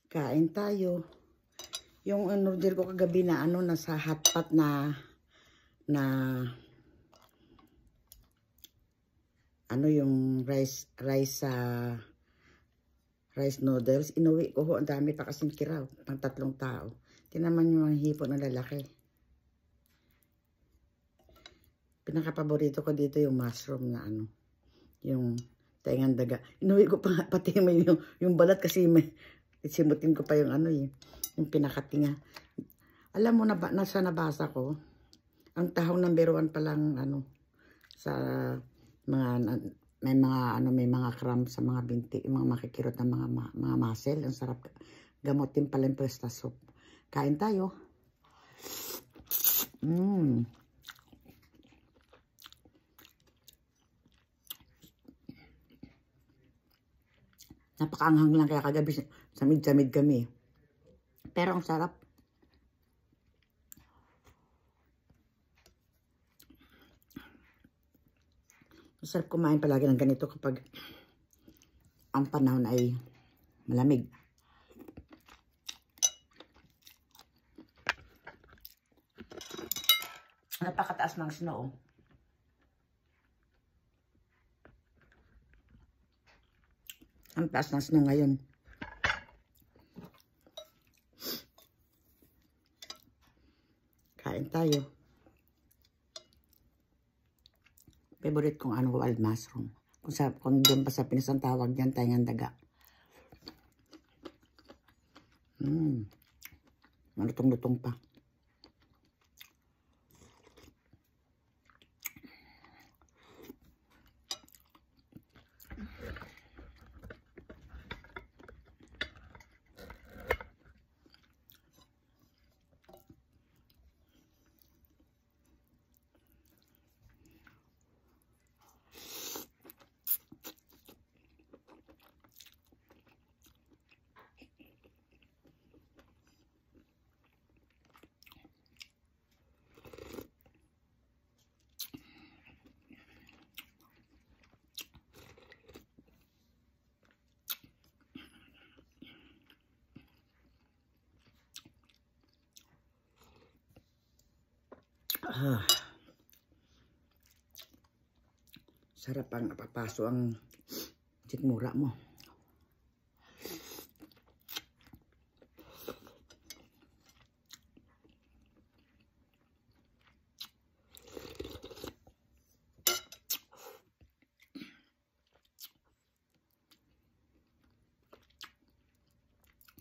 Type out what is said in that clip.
Kain tayo. Yung order ko kagabi na nasa hotpot na yung rice noodles. Inuwi ko ho. Ang dami pa kasing kiraw. Pang 3 tao. Tinaman yung mga hipo na lalaki. Pinakapaborito ko dito yung mushroom na yung taingan daga. Inuwi ko pa pati yung balat kasi simutin ko pa yung yung pinakatinga. Alam mo na nasa nabasa ko, ang tahong number 1 pa lang sa may mga cramp sa mga binti, yung mga makikirot ng mga muscle. Ang sarap gamutin pala yung pesta soup. Kain tayo. Napakaanghang lang kaya kagabi samid-samid kami. Pero ang sarap. Masarap kumain palagi ng ganito kapag ang panahon ay malamig. Napakataas ng snow. Ang taas ng snow ngayon. Kain tayo. Favorite kong wild mushroom. Kung doon pa sa Pinas ang tawag niyan, taingan daga. Malutong-lutong pa. Sarap ang napapaso ang sikmura mo.